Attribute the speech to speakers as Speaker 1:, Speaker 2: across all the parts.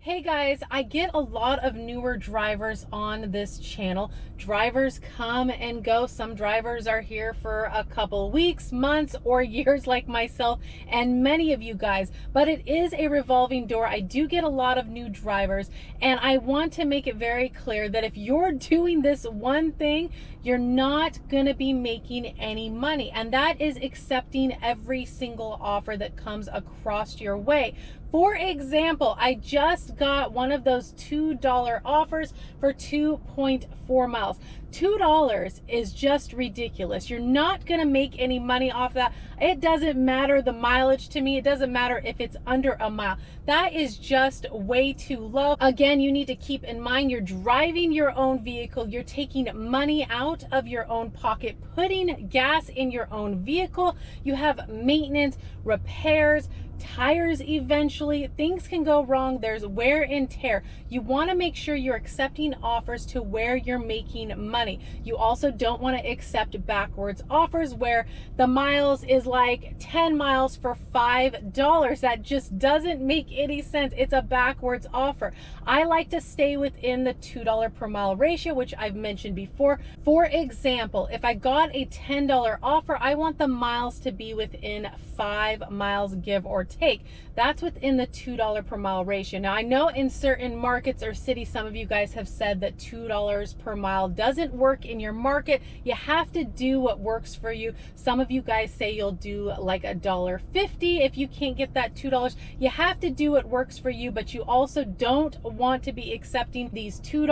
Speaker 1: Hey guys, I get a lot of newer drivers on this channel. Drivers come and go. Some drivers are here for a couple weeks, months, or years like myself and many of you guys. But it is a revolving door. I do get a lot of new drivers, and I want to make it very clear that if you're doing this one thing, you're not going to be making any money. And that is accepting every single offer that comes across your way. For example, I just got one of those $2 offers for 2.4 miles. $2 is just ridiculous. You're not going to make any money off that. It doesn't matter the mileage to me. It doesn't matter if it's under a mile. That is just way too low. Again, you need to keep in mind you're driving your own vehicle. You're taking money out of your own pocket, putting gas in your own vehicle. You have maintenance, repairs, tires eventually. Things can go wrong. There's wear and tear. You want to make sure you're accepting offers to where you're making money. You also don't want to accept backwards offers where the miles is like 10 miles for $5. That just doesn't make any sense. It's a backwards offer. I like to stay within the $2 per mile ratio, which I've mentioned before. For example, if I got a $10 offer, I want the miles to be within 5 miles, give or take. That's within the $2 per mile ratio. Now, I know in certain markets or cities, some of you guys have said that $2 per mile doesn't work in your market. You have to do what works for you. Some of you guys say you'll do like $1.50 if you can't get that $2. You have to do what works for you, but you also don't want to be accepting these $2,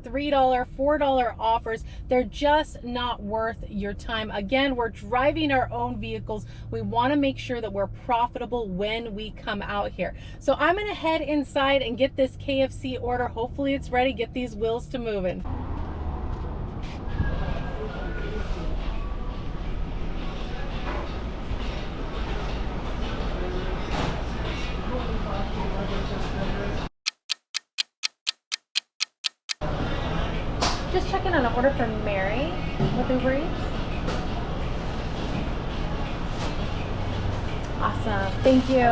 Speaker 1: $3, $4 offers. They're just not worth your time. Again, we're driving our own vehicles. We want to make sure that we're profitable when we come out here. So I'm going to head inside and get this KFC order. Hopefully it's ready. Get these wheels to moving. Just checking on an order for Mary with Ubereats. Awesome. Thank you.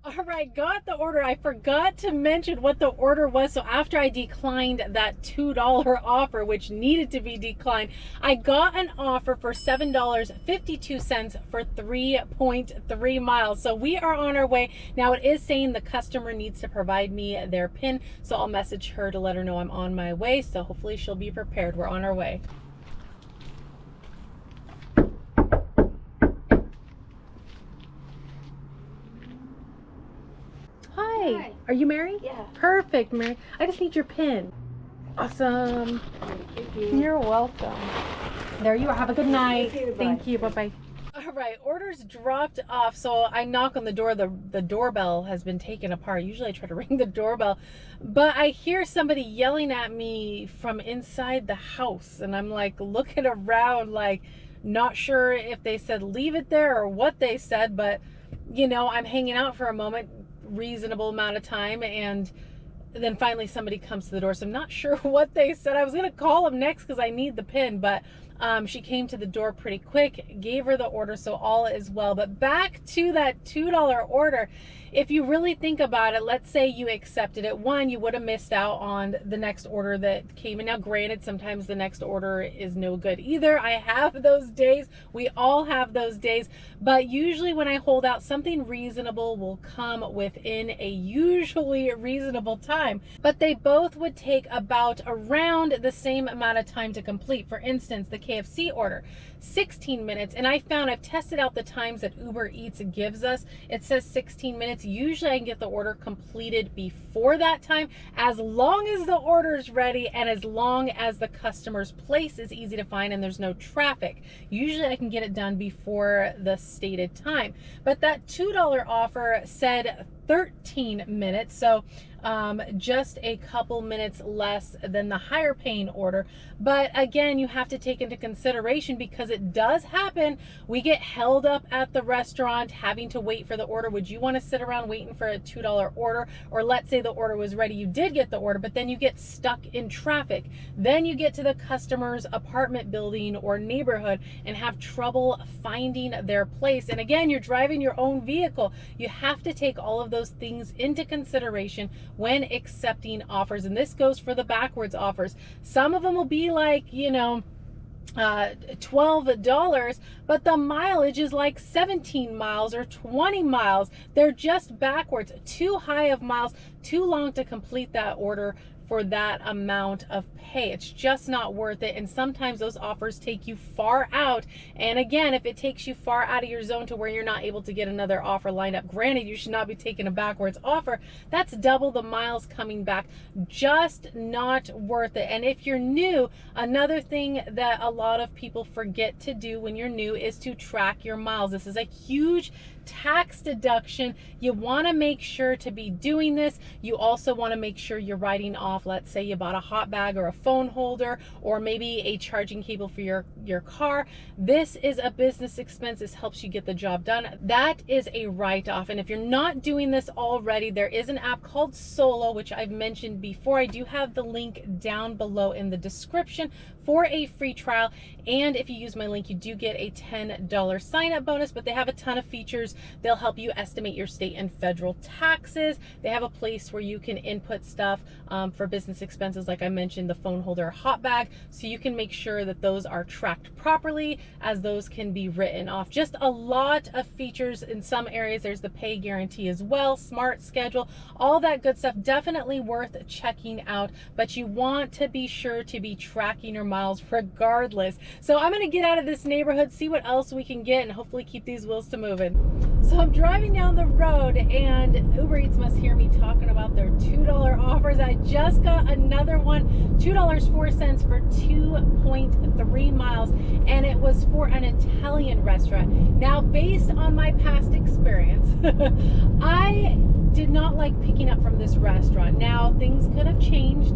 Speaker 1: All right, got the order. I forgot to mention what the order was. So after I declined that $2 offer, which needed to be declined, I got an offer for $7.52 for 3.3 miles. So we are on our way. Now it is saying the customer needs to provide me their PIN. So I'll message her to let her know I'm on my way. So hopefully she'll be prepared. We're on our way. Hi. Are you Mary?
Speaker 2: Yeah.
Speaker 1: Perfect, Mary. I just need your PIN. Awesome.
Speaker 2: Thank you.
Speaker 1: You're welcome. There you are. Have a good night. Thank you.
Speaker 2: Bye.
Speaker 1: Bye-bye. All right, orders dropped off. So I knock on the door. The doorbell has been taken apart. Usually I try to ring the doorbell, but I hear somebody yelling at me from inside the house, and I'm like looking around, like not sure if they said leave it there or what they said, but you know, I'm hanging out for a moment, reasonable amount of time, and then finally somebody comes to the door. So I'm not sure what they said. I was gonna call them next because I need the PIN, but she came to the door pretty quick, gave her the order, so all is well. But back to that $2 order. If you really think about it, let's say you accepted it. One, you would have missed out on the next order that came in. Now, granted, sometimes the next order is no good either. I have those days. We all have those days. But usually when I hold out, something reasonable will come within a usually reasonable time. But they both would take about around the same amount of time to complete. For instance, the KFC order, 16 minutes. And I found, I've tested out the times that Ubereats gives us. It says 16 minutes. Usually I can get the order completed before that time, as long as the order is ready and as long as the customer's place is easy to find and there's no traffic. Usually I can get it done before the stated time. But that $2 offer said 13 minutes. So just a couple minutes less than the higher paying order. But again, you have to take into consideration, because it does happen, we get held up at the restaurant having to wait for the order. Would you want to sit around waiting for a $2 order? Or let's say the order was ready, you did get the order, but then you get stuck in traffic. Then you get to the customer's apartment building or neighborhood and have trouble finding their place. And again, you're driving your own vehicle. You have to take all of those things into consideration when accepting offers. And this goes for the backwards offers. Some of them will be like, you know, $12, but the mileage is like 17 miles or 20 miles. They're just backwards, too high of miles, too long to complete that order for that amount of pay. It's just not worth it. And sometimes those offers take you far out. And again, if it takes you far out of your zone to where you're not able to get another offer lined up, granted, you should not be taking a backwards offer. That's double the miles coming back. Just not worth it. And if you're new, another thing that a lot of people forget to do when you're new is to track your miles. This is a huge tax deduction. You want to make sure to be doing this. You also want to make sure you're writing off, let's say you bought a hot bag or a phone holder, or maybe a charging cable for your car. This is a business expense. This helps you get the job done. That is a write-off. And if you're not doing this already, there is an app called Solo, which I've mentioned before. I do have the link down below in the description for a free trial. And if you use my link, you do get a $10 sign-up bonus, but they have a ton of features. They'll help you estimate your state and federal taxes. They have a place where you can input stuff for business expenses, like I mentioned, the phone holder, hot bag, so you can make sure that those are tracked properly, as those can be written off. Just a lot of features. In some areas, there's the pay guarantee as well, smart schedule, all that good stuff. Definitely worth checking out, but you want to be sure to be tracking your miles regardless. So I'm going to get out of this neighborhood, see what else we can get, and hopefully keep these wheels to moving. So I'm driving down the road, and Ubereats must hear me talking about their $2 offers. I just got another one, $2.04 for 2.3 miles, and it was for an Italian restaurant. Now, based on my past experience, I did not like picking up from this restaurant. Now, things could have changed,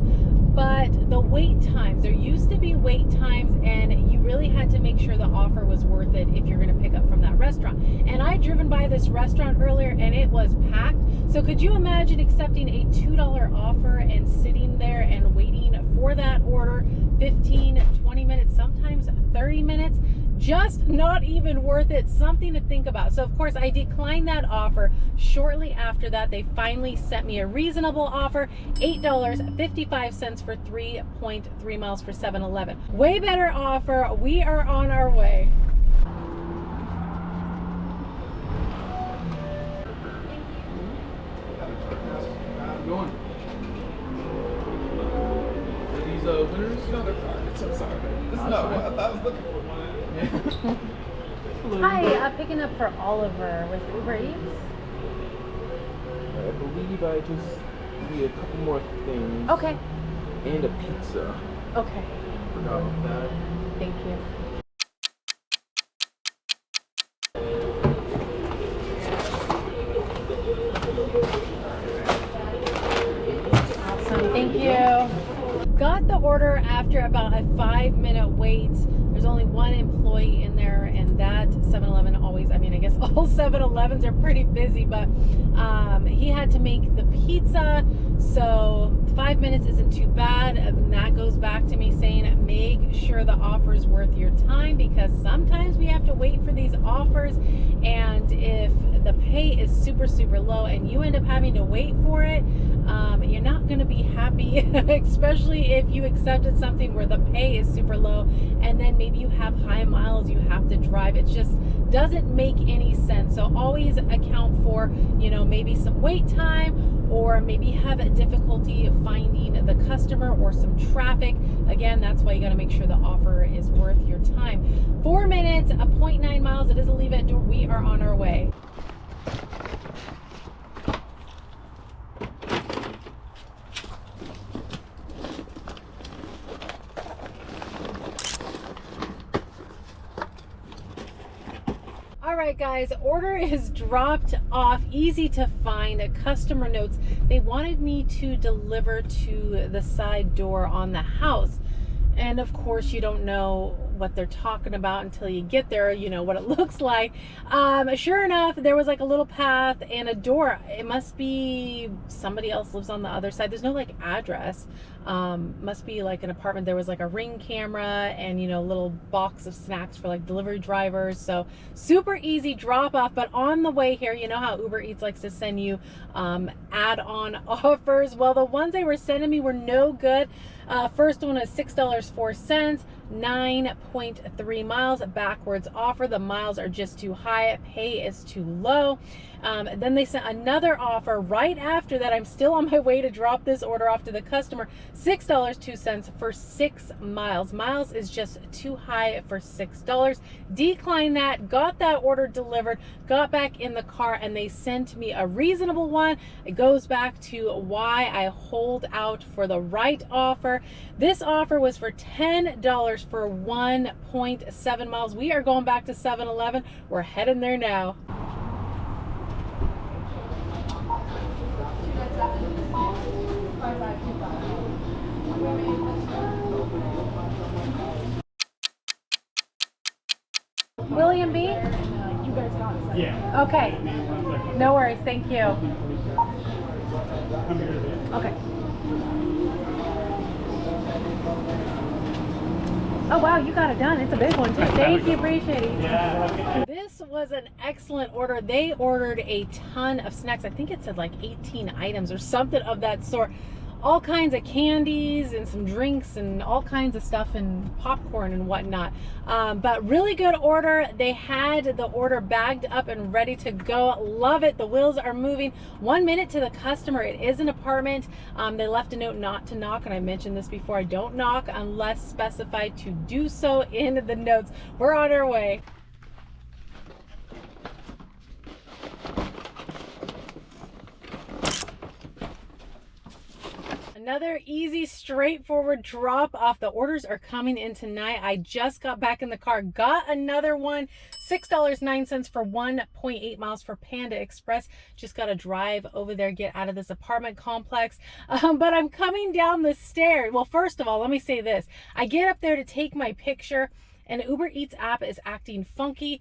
Speaker 1: but the wait times, there used to be wait times, and you really had to make sure the offer was worth it if you're going to pick up from that restaurant. And I'd driven by this restaurant earlier, and it was packed. So could you imagine accepting a $2 offer and sitting there and waiting for that order 15, 20 minutes, sometimes 30 minutes? Just not even worth it. Something to think about. So of course I declined that offer. Shortly after that, they finally sent me a reasonable offer, $8.55 for 3.3 miles for 7-Eleven. Way better offer. We are on our way.
Speaker 2: Going. Are these winners? No, they're fine. I'm sorry. This is not what I thought I was looking for. Yeah.
Speaker 1: Hi, picking up for Oliver with Ubereats.
Speaker 3: I believe I just need a couple more things.
Speaker 1: Okay.
Speaker 3: And a pizza.
Speaker 1: Okay.
Speaker 3: Forgot about that.
Speaker 1: Thank you. Awesome. Thank you. Got the order after about a 5-minute wait. There's only one employee in there, and that 7-Eleven always, I mean, I guess all 7-Elevens are pretty busy, but he had to make the pizza, so 5 minutes isn't too bad. And that goes back to me saying, make sure the offer is worth your time, because sometimes we have to wait for these offers, and if the pay is super low and you end up having to wait for it, you're not going to be happy, especially if you accepted something where the pay is super low and then maybe you have high miles you have to drive. It just doesn't make any sense. So always account for, you know, maybe some wait time, or maybe have a difficulty finding the customer or some traffic. Again, that's why you got to make sure the offer is worth your time. 4 minutes, 0.9 miles. It is a leave at door. We are on our way. All right, guys, order is dropped off, easy to find, customer notes. they wanted me to deliver to the side door on the house. And of course, you don't know what they're talking about until you get there, you know what it looks like. Sure enough, there was like a little path and a door. It must be somebody else lives on the other side. There's no like address. Must be like an apartment. There was like a Ring camera and, you know, a little box of snacks for like delivery drivers. So super easy drop off. But on the way here, you know how Ubereats likes to send you add-on offers. Well, the ones they were sending me were no good. First one is $6.04, 9.3 miles, backwards offer. The miles are just too high, pay is too low. Then they sent another offer right after that. I'm still on my way to drop this order off to the customer. $6.02 for 6 miles. Miles is just too high for $6. Declined that, got that order delivered, got back in the car, and they sent me a reasonable one. It goes back to why I hold out for the right offer. This offer was for $10 for 1.7 miles. We are going back to 7-Eleven. We're heading there now. William B?
Speaker 4: You guys got it. Yeah.
Speaker 1: Okay. No worries. Thank you. Okay. Oh wow, you got it done. It's a big one too. Thank you, appreciate it.
Speaker 4: Yeah.
Speaker 1: This was an excellent order. They ordered a ton of snacks. I think it said like 18 items or something of that sort. All kinds of candies and some drinks and all kinds of stuff and popcorn and whatnot. But really good order. They had the order bagged up and ready to go. Love it. The wheels are moving. 1 minute to the customer. It is an apartment. They left a note not to knock, and I mentioned this before. I don't knock unless specified to do so in the notes. We're on our way. Another easy, straightforward drop off. The orders are coming in tonight. I just got back in the car, got another one, $6.09 for 1.8 miles for Panda Express. Just got to drive over there, get out of this apartment complex. But I'm coming down the stairs. Well, first of all, let me say this. I get up there to take my picture, and Ubereats app is acting funky.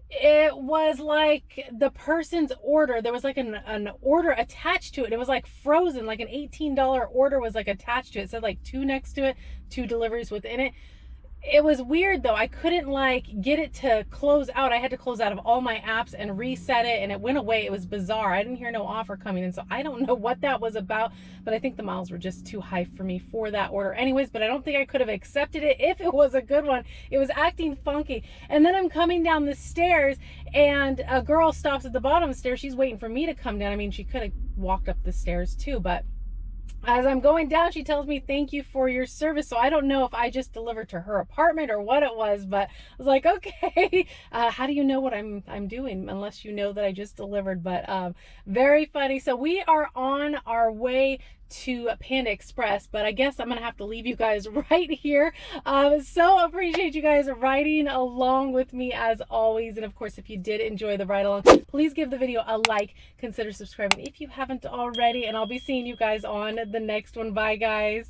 Speaker 1: It was like the person's order, there was like an order attached to it. It was like frozen, like an $18 order was like attached to it. It said like 2 next to it, 2 deliveries within it. It was weird though. I couldn't like get it to close out. I had to close out of all my apps and reset it, and it went away. It was bizarre. I didn't hear no offer coming in, so I don't know what that was about, but I think the miles were just too high for me for that order anyways. But I don't think I could have accepted it if it was a good one. It was acting funky. And then I'm coming down the stairs, and a girl stops at the bottom of the stairs. She's waiting for me to come down. I mean, she could have walked up the stairs too, but as I'm going down, she tells me, "Thank you for your service." So I don't know if I just delivered to her apartment or what it was, but I was like, okay, how do you know what I'm doing unless you know that I just delivered? But very funny. So we are on our way to Panda Express, but I guess I'm gonna have to leave you guys right here. So appreciate you guys riding along with me as always, and of course, if you did enjoy the ride along, please give the video a like, consider subscribing if you haven't already, and I'll be seeing you guys on the next one. Bye guys.